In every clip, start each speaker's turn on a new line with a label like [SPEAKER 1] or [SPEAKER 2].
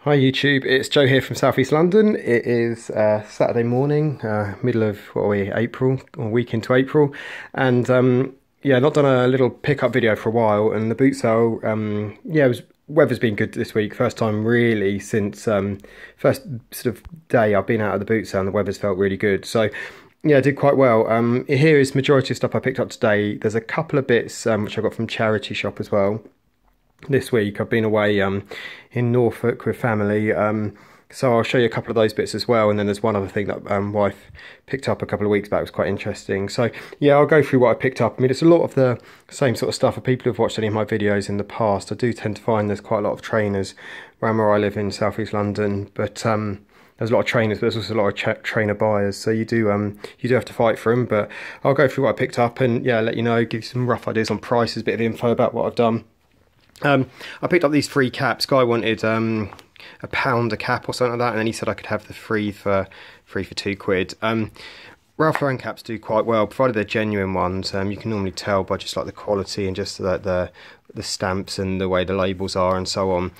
[SPEAKER 1] Hi YouTube, it's Joe here from South East London. It is Saturday morning, middle of what are we, April, or week into April, and yeah, not done a little pickup video for a while. And the boot sale, yeah, weather's been good this week. First time really since first sort of day I've been out of the boot sale, and the weather's felt really good. So yeah, I did quite well. Here is majority of stuff I picked up today. There's a couple of bits which I got from charity shop as well. This week I've been away in Norfolk with family, so I'll show you a couple of those bits as well. And then there's one other thing that wife picked up a couple of weeks back. It was quite interesting. So yeah, I'll go through what I picked up. I mean, it's a lot of the same sort of stuff for people who've watched any of my videos in the past. I do tend to find there's quite a lot of trainers around where I live in South East London, but there's a lot of trainers, but there's also a lot of trainer buyers, so you do have to fight for them. But I'll go through what I picked up and yeah, let you know, give you some rough ideas on prices, a bit of info about what I've done. I picked up these free caps. Guy wanted £1 a cap or something like that, and then he said I could have the free for £2. Ralph Lauren caps do quite well, provided they're genuine ones. You can normally tell by just like the quality and just the stamps and the way the labels are and so on.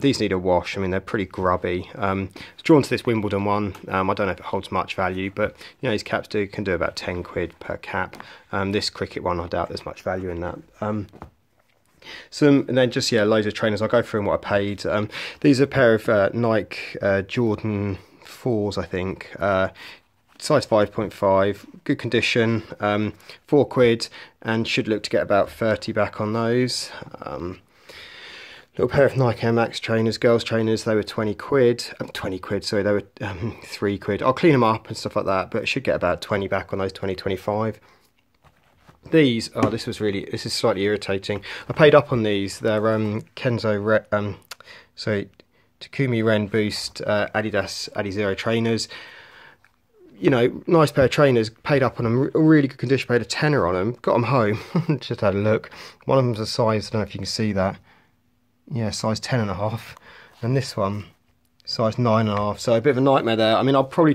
[SPEAKER 1] These need a wash. I mean, they're pretty grubby. I was drawn to this Wimbledon one. I don't know if it holds much value, but you know, these caps can do about £10 per cap. This cricket one, I doubt there's much value in that. And then just yeah, loads of trainers. I'll go through and what I paid. These are a pair of Nike Jordan 4s, I think, size 5.5, good condition, £4, and should look to get about 30 back on those. Little pair of Nike Air Max trainers, girls trainers, they were £20, sorry, they were £3. I'll clean them up and stuff like that, but it should get about 20 back on those, 25. These, oh, this is slightly irritating. I paid up on these. They're Takumi Ren Boost Adidas Adizero trainers. You know, nice pair of trainers. Paid up on them, really good condition. Paid a tenner on them. Got them home. Just had a look. One of them's a size, I don't know if you can see that. Yeah, size 10.5, and this one size 9.5. So a bit of a nightmare there. I mean, I'll probably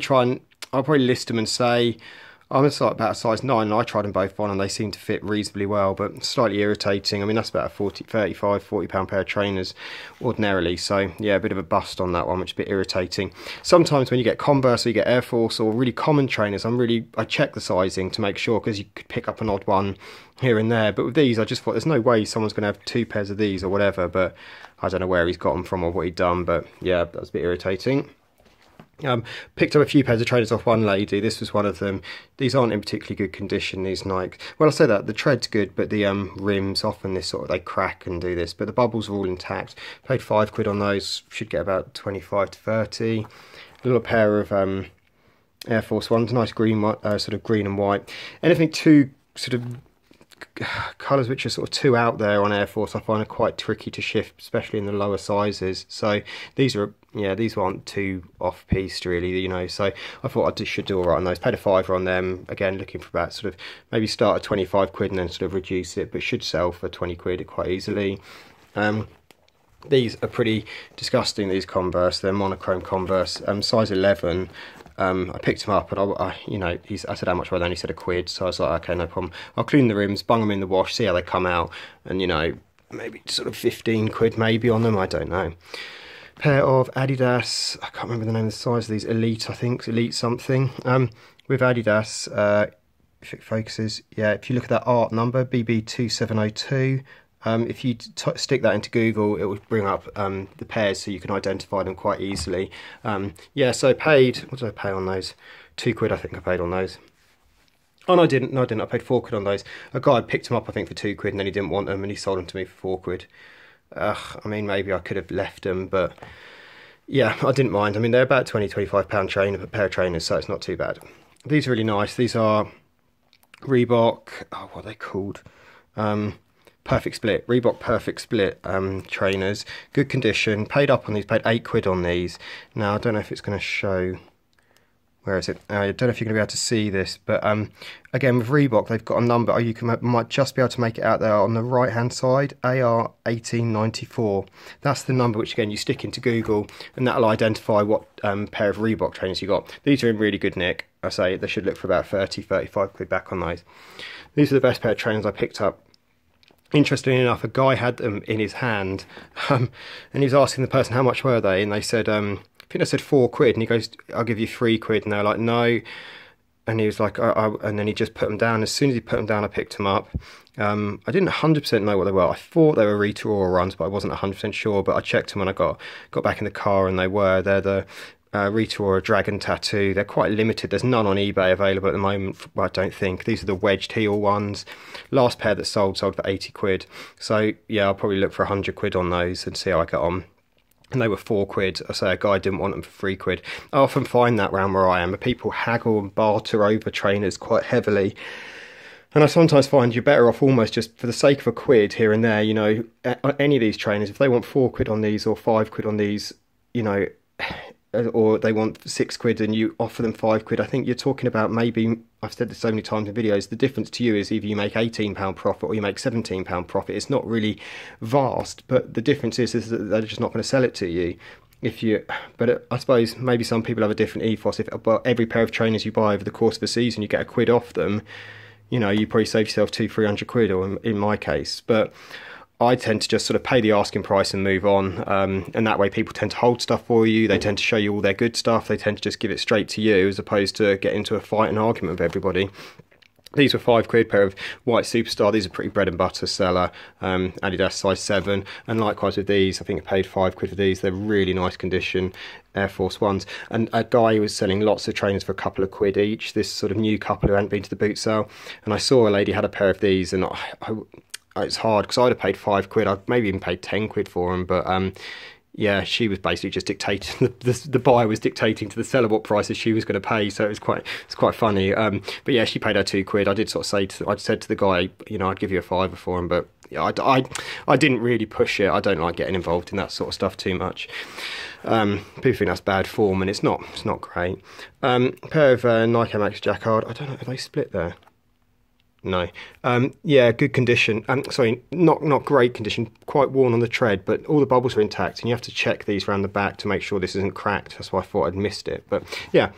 [SPEAKER 1] list them and say I'm about a size 9, and I tried them both on and they seem to fit reasonably well, but slightly irritating. I mean, that's about a £40 pair of trainers ordinarily, so yeah, a bit of a bust on that one, which is a bit irritating. Sometimes when you get Converse or you get Air Force or really common trainers, I check the sizing to make sure, because you could pick up an odd one here and there. But with these, I just thought there's no way someone's going to have 2 pairs of these or whatever, but I don't know where he's got them from or what he'd done, but yeah, that was a bit irritating. Picked up a few pairs of trainers off one lady. This was one of them. These aren't in particularly good condition, these Nike. Well, I say that the tread's good, but the rims often they crack and do this. But the bubbles are all intact. Paid £5 on those. Should get about 25 to 30. A little pair of Air Force Ones, nice green, sort of green and white. Anything too sort of colours which are sort of too out there on Air Force, I find are quite tricky to shift, especially in the lower sizes. So these aren't too off-piste really, you know, so I thought I should do all right on those. Paid a £5 on them, again looking for about sort of maybe start at £25 and then sort of reduce it, but should sell for £20 quite easily. These are pretty disgusting, these Converse. They're monochrome Converse, size 11. I picked them up, and I said how much were they, and he said £1, so I was like, okay, no problem. I'll clean the rims, bung them in the wash, see how they come out, and you know, maybe sort of £15 maybe on them, I don't know. Pair of Adidas, I can't remember the name of the size of these, Elite, I think, Elite something, with Adidas, if it focuses, yeah, if you look at that art number, BB2702, if you stick that into Google, it will bring up the pairs so you can identify them quite easily. Yeah, so paid, what did I pay on those? £2 I think I paid on those. Oh no, I didn't, I paid £4 on those. A guy picked them up I think for £2 and then he didn't want them and he sold them to me for £4. I mean, maybe I could have left them, but yeah, I didn't mind. I mean, they're about £20–25 pair of trainers, so it's not too bad. These are really nice. These are Reebok, oh, what are they called? Perfect Split, Reebok Perfect Split trainers, good condition. Paid up on these, paid £8 on these. Now I don't know if it's going to show. Where is it? I don't know if you're going to be able to see this, but again with Reebok, they've got a number. Oh, might just be able to make it out there on the right hand side. AR1894. That's the number which again you stick into Google, and that'll identify what pair of Reebok trainers you got. These are in really good nick. I say they should look for about £30–35 back on those. These are the best pair of trainers I picked up Interestingly enough, a guy had them in his hand, and he was asking the person how much were they, and they said, I think they said £4, and he goes, "I'll give you £3," and they're like, "No," and he was like, and then he just put them down. As soon as he put them down, I picked them up. I didn't 100% know what they were. I thought they were Rita Ora runs, but I wasn't 100% sure. But I checked them when I got back in the car, and they were. They're the Rita Ora Dragon Tattoo. They're quite limited. There's none on eBay available at the moment. Well, I don't think. These are the wedged heel ones. Last pair that sold for £80. So yeah, I'll probably look for £100 on those and see how I get on. And they were £4. I say a guy didn't want them for £3. I often find that round where I am, people haggle and barter over trainers quite heavily. And I sometimes find you're better off almost just for the sake of £1 here and there, you know, any of these trainers, if they want £4 on these or £5 on these, you know, or they want £6 and you offer them £5, I think you're talking about maybe, I've said this so many times in videos, the difference to you is either you make £18 profit or you make £17 profit. It's not really vast, but the difference is that they're just not going to sell it to you. But I suppose maybe some people have a different ethos. If every pair of trainers you buy over the course of a season, you get £1 off them, you know, you probably save yourself £200-300, or in my case. But I tend to just sort of pay the asking price and move on, and that way people tend to hold stuff for you. They tend to show you all their good stuff. They tend to just give it straight to you, as opposed to get into a fight and argument with everybody. These were £5, pair of white Superstar. These are pretty bread and butter seller, Adidas size 7. And likewise with these, I think I paid £5 for these. They're really nice condition, Air Force Ones. And a guy was selling lots of trainers for a couple of quid each, this sort of new couple who hadn't been to the boot sale. And I saw a lady had a pair of these, and it's hard because I'd have paid £5. I'd maybe even paid £10 for them, but yeah, she was basically just dictating. The buyer was dictating to the seller what prices she was going to pay, so it's quite funny. But yeah, she paid her £2. I did sort of say I'd said to the guy, you know, I'd give you a £5 for him, but yeah, I didn't really push it. I don't like getting involved in that sort of stuff too much. People think that's bad form, and it's not great. Pair of Nike Max Jacquard. I don't know if they split there. No. Yeah, good condition. Sorry, not great condition, quite worn on the tread, but all the bubbles are intact, and you have to check these around the back to make sure this isn't cracked. That's why I thought I'd missed it. But yeah,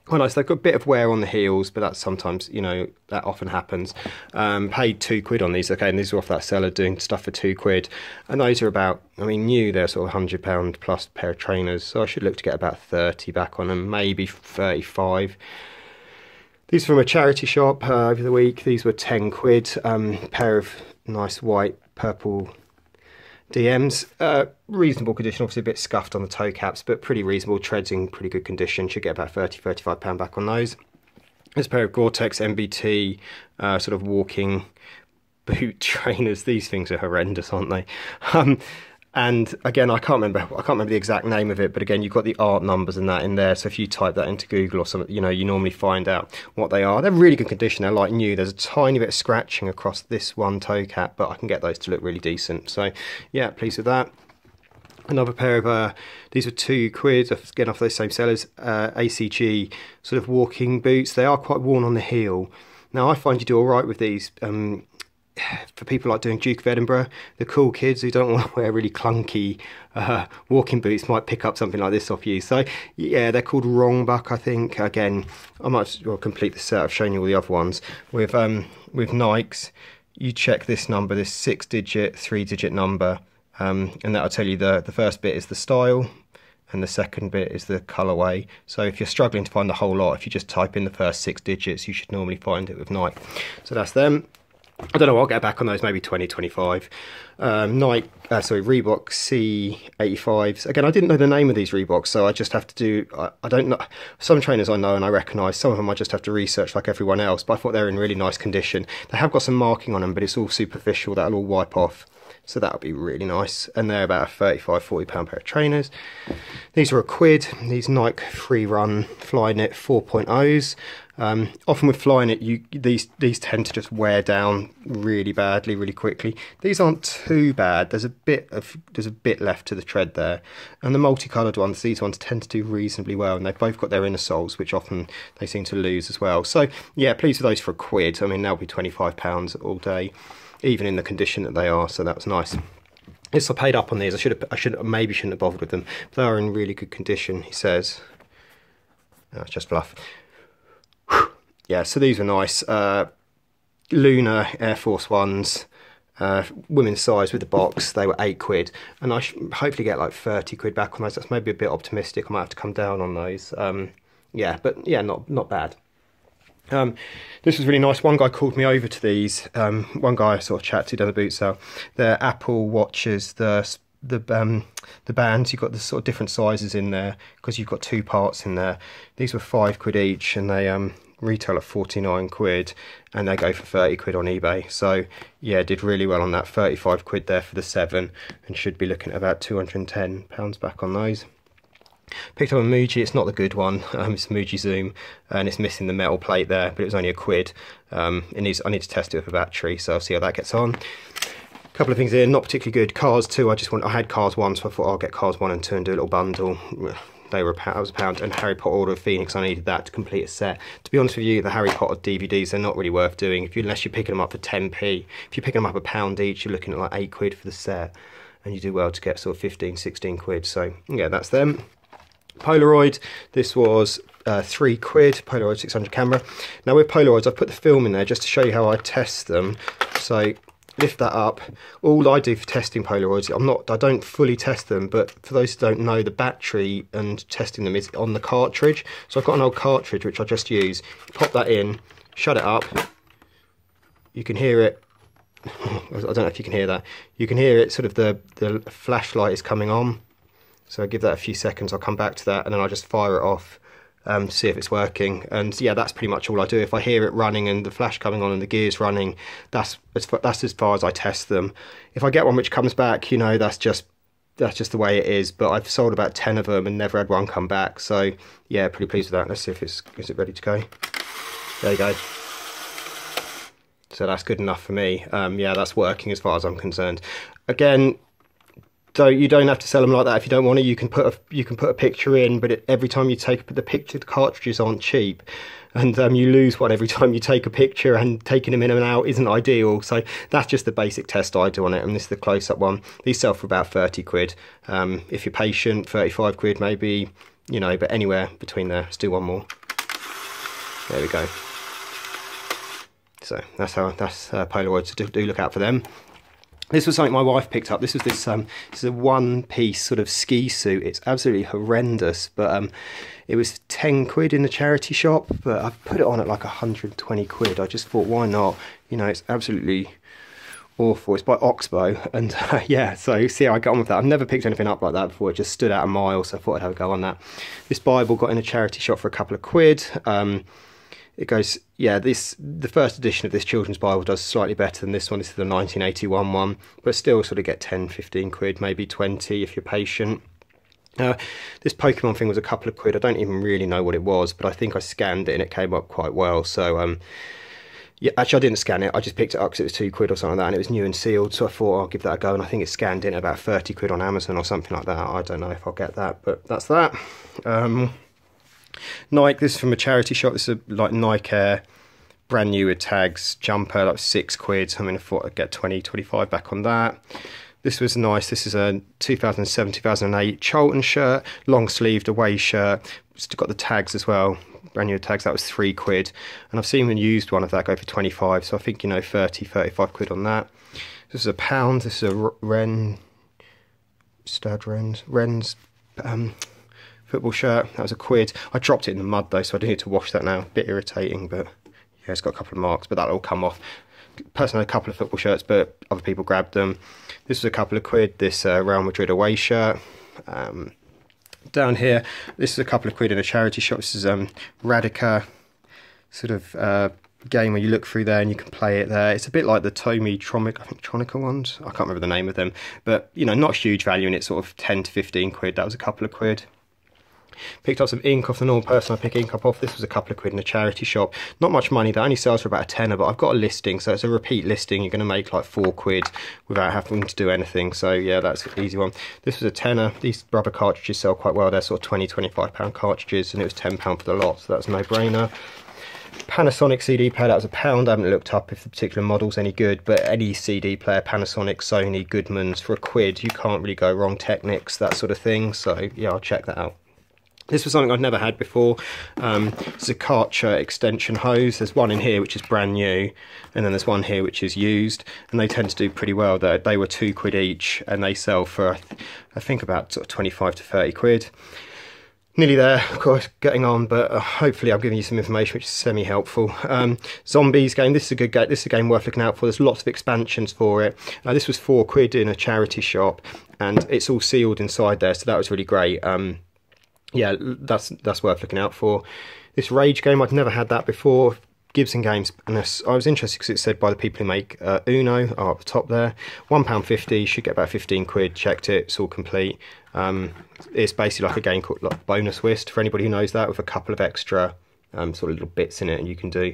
[SPEAKER 1] quite nice. They've got a bit of wear on the heels, but that's sometimes, you know, that often happens. Paid £2 on these, okay, and these are off that seller doing stuff for £2. And those are about, I mean, new, they're sort of £100 plus pair of trainers, so I should look to get about 30 back on them, maybe 35. These are from a charity shop over the week. These were £10. Pair of nice white purple DMs. Reasonable condition, obviously a bit scuffed on the toe caps, but pretty reasonable. Treads in pretty good condition. Should get about £30-35 back on those. This pair of Gore-Tex MBT sort of walking boot trainers. These things are horrendous, aren't they? And again, I can't remember the exact name of it, but again, you've got the art numbers and that in there. So if you type that into Google or something, you know, you normally find out what they are. They're really good condition. They're like new. There's a tiny bit of scratching across this one toe cap, but I can get those to look really decent. So yeah, pleased with that. Another pair of, these were £2, again off those same sellers, ACG sort of walking boots. They are quite worn on the heel. Now I find you do all right with these, for people like doing Duke of Edinburgh, the cool kids who don't want to wear really clunky walking boots might pick up something like this off you. So yeah, they're called Wrongbuck, I think. Again, I might as well complete the set. I've shown you all the other ones. With Nikes, you check this number, this 6-digit, 3-digit number, and that'll tell you the first bit is the style, and the second bit is the colourway. So if you're struggling to find the whole lot, if you just type in the first 6 digits, you should normally find it with Nike. So that's them. I don't know, I'll get back on those, maybe 20, 25. Reebok C85s. Again, I didn't know the name of these Reeboks, so I just have to do, I don't know, some trainers I know and I recognise, some of them I just have to research like everyone else, but I thought they were in really nice condition. They have got some marking on them, but it's all superficial, that'll all wipe off. So that'll be really nice. And they're about a £35-40 pair of trainers. These are £1. These Nike Free Run Flyknit 4.0s. Often with Flyknit, these tend to just wear down really badly, really quickly. These aren't too bad. There's a bit left to the tread there. And the multicoloured ones, these ones tend to do reasonably well, and they've both got their inner soles, which often they seem to lose as well. So yeah, pleased with those for £1. I mean, that'll be £25 all day, even in the condition that they are, so that was nice. Yes, I paid up on these. Maybe shouldn't have bothered with them. But they are in really good condition, he says. No, it's just fluff. Yeah, so these are nice. Lunar Air Force Ones. women's size with the box, they were £8, and I should hopefully get like 30 quid back on those. That's maybe a bit optimistic. I might have to come down on those. Yeah, but yeah, not bad. This was really nice. One guy called me over to these. One guy I sort of chat to down the boot sale. They're Apple watches. The bands, you've got the sort of different sizes in there because you've got 2 parts in there. These were £5 each, and they retail at 49 quid, and they go for 30 quid on eBay. So yeah, did really well on that. 35 quid there for the 7, and should be looking at about £210 back on those. Picked up a Muji. It's not the good one. It's Muji Zoom, and it's missing the metal plate there, but it was only £1. I need to test it with a battery, so I'll see how that gets on. A couple of things here, not particularly good. Cars 2, I had Cars 1, so I thought I'll get Cars 1 and 2 and do a little bundle. They were that was £1, and Harry Potter Order of Phoenix, I needed that to complete a set. To be honest with you, the Harry Potter DVDs, they're not really worth doing unless you're picking them up for 10p. If you're picking them up £1 each, you're looking at like 8 quid for the set, and you do well to get sort of 15, 16 quid. So yeah, that's them. Polaroid, this was £3, Polaroid 600 camera. Now with Polaroids, I've put the film in there just to show you how I test them. So lift that up. All I do for testing Polaroids, I don't fully test them, but for those who don't know, the battery and testing them is on the cartridge. So I've got an old cartridge which I just use. Pop that in, shut it up. You can hear it. I don't know if you can hear that. You can hear it, sort of the flashlight is coming on. So I'll give that a few seconds, I'll come back to that, and then I'll just fire it off to see if it's working. And yeah, that's pretty much all I do. If I hear it running and the flash coming on and the gears running, that's as far as I test them. If I get one which comes back, you know, that's just the way it is. But I've sold about 10 of them and never had one come back. So yeah, pretty pleased with that. Let's see if is it ready to go. There you go. So that's good enough for me. Yeah, that's working as far as I'm concerned. Again, so you don't have to sell them like that if you don't want to. You can put a picture in, but every time you take the picture, the cartridges aren't cheap, and you lose one every time you take a picture, and taking them in and out isn't ideal. So that's just the basic test I do on it, and this is the close-up one. These sell for about 30 quid. If you're patient, 35 quid maybe, you know, but anywhere between there. Let's do one more. There we go. So that's Polaroids. So do look out for them. This was something my wife picked up. This was this is a one-piece sort of ski suit. It's absolutely horrendous, but it was 10 quid in the charity shop, but I've put it on at like 120 quid. I just thought, why not? You know, it's absolutely awful. It's by Oxbow, and yeah, so see how I get on with that. I've never picked anything up like that before. It just stood out a mile, so I thought I'd have a go on that. This Bible got in a charity shop for a couple of quid. It goes, yeah, the first edition of this children's Bible does slightly better than this one. This is the 1981 one, but still sort of get 10, 15 quid, maybe 20 if you're patient. This Pokemon thing was a couple of quid. I don't even really know what it was, but I think I scanned it and it came up quite well. So yeah, actually I didn't scan it. I just picked it up because it was 2 quid or something like that, and it was new and sealed. So I thought I'll give that a go, and I think it's scanned in at about 30 quid on Amazon or something like that. I don't know if I'll get that, but that's that. Nike, this is from a charity shop. This is like Nike Air, brand new with tags, jumper, like 6 quid. I mean, I thought I'd get 20, 25 back on that. This was nice. This is a 2007, 2008 Charlton shirt, long sleeved away shirt. Still got the tags as well, brand new tags. That was 3 quid. And I've seen a used one of that go for 25. So I think, you know, 30, 35 quid on that. This is a £1. This is a Ren's football shirt. That was a quid. I dropped it in the mud though, so I do need to wash that now. A bit irritating, but yeah, it's got a couple of marks, but that'll all come off. Personally, a couple of football shirts, but other people grabbed them. This was a couple of quid. This Real Madrid away shirt. Down here, this is a couple of quid in a charity shop. This is Radica sort of game where you look through there and you can play it there. It's a bit like the Tomy Tronica ones. I can't remember the name of them, but you know, not huge value in it, sort of 10 to 15 quid. That was a couple of quid. Picked up some ink off the normal person I pick ink up off. This was a couple of quid in a charity shop. Not much money. That only sells for about a tenner, but I've got a listing, so it's a repeat listing. You're going to make like 4 quid without having to do anything. So yeah, that's an easy one. This was a tenner. These rubber cartridges sell quite well. They're sort of 20, 25 pound cartridges, and it was £10 for the lot, so that's a no-brainer. Panasonic CD player, that was £1. I haven't looked up if the particular model's any good, but any CD player, Panasonic, Sony, Goodman's, for a quid, you can't really go wrong. Technics, that sort of thing. So yeah, I'll check that out. This was something I'd never had before. It's a Karcher extension hose. There's one in here which is brand new, and then there's one here which is used, and they tend to do pretty well. They were £2 each, and they sell for I think about sort of 25 to 30 quid. Nearly there, of course, getting on, but hopefully I'm giving you some information which is semi-helpful. Zombies game, this is a good game. This is a game worth looking out for. There's lots of expansions for it. This was £4 in a charity shop, and it's all sealed inside there, so that was really great. Yeah, that's worth looking out for. This Rage game, I'd never had that before. Gibson Games, and I was interested because it's said by the people who make Uno, up the top there. £1.50, should get about 15 quid. Checked it, it's all complete. It's basically like a game called like Bonus Whist, for anybody who knows that, with a couple of extra sort of little bits in it, and you can do.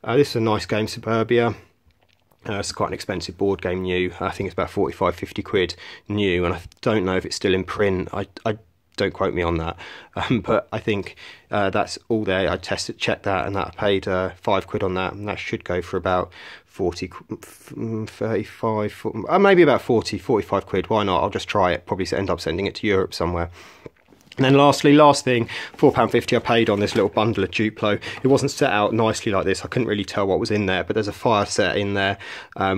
[SPEAKER 1] This is a nice game, Suburbia. It's quite an expensive board game new. I think it's about 45, 50 quid new, and I don't know if it's still in print. I don't quote me on that, but I think that's all there. I checked that, and that I paid 5 quid on that, and that should go for about 40, 35, maybe about 40, 45 quid. Why not? I'll just try it. Probably end up sending it to Europe somewhere. And then lastly, last thing, £4.50 I paid on this little bundle of Duplo. It wasn't set out nicely like this. I couldn't really tell what was in there, but there's a fire set in there,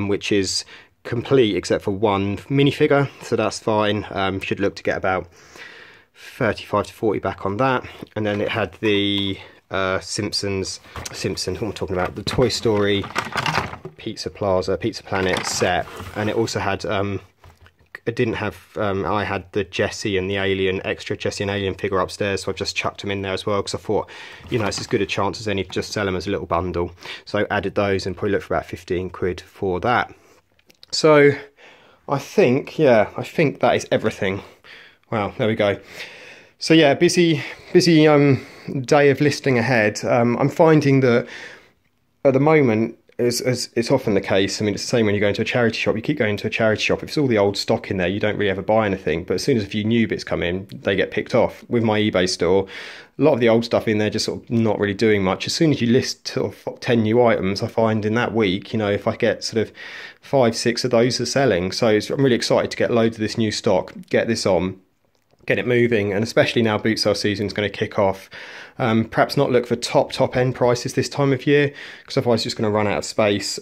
[SPEAKER 1] which is complete except for one minifigure, so that's fine. Should look to get about 35 to 40 back on that. And then it had the Simpson, what am I talking about? The Toy Story Pizza Planet set, and it also had it didn't have I had the Jessie and the Alien, extra Jessie and Alien figure upstairs, so I've just chucked them in there as well, because I thought, you know, it's as good a chance as any to just sell them as a little bundle. So I added those and probably looked for about 15 quid for that. So I think that is everything. Wow, there we go. So yeah, busy day of listing ahead. I'm finding that at the moment, as it's often the case, I mean, it's the same when you go into a charity shop. You keep going to a charity shop. If it's all the old stock in there, you don't really ever buy anything. But as soon as a few new bits come in, they get picked off. With my eBay store, a lot of the old stuff in there just sort of not really doing much. As soon as you list sort of 10 new items, I find in that week, you know, if I get sort of 5, 6 of those are selling. So I'm really excited to get loads of this new stock, get this on, get it moving, and especially now boot sale season is going to kick off. Perhaps not look for top end prices this time of year, because otherwise it's just going to run out of space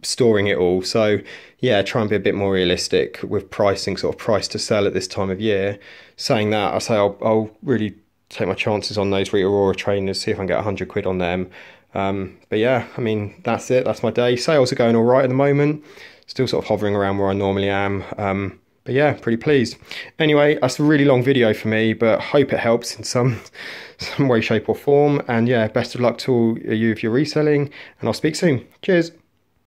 [SPEAKER 1] storing it all. So yeah, try and be a bit more realistic with pricing, sort of price to sell at this time of year. Saying that, I say I'll really take my chances on those Rita Ora trainers, see if I can get 100 quid on them. But yeah, I mean, that's it, that's my day. Sales are going all right at the moment, still sort of hovering around where I normally am. But yeah, pretty pleased. Anyway, that's a really long video for me, but hope it helps in some way, shape or form. And yeah, best of luck to all you if you're reselling, and I'll speak soon. Cheers.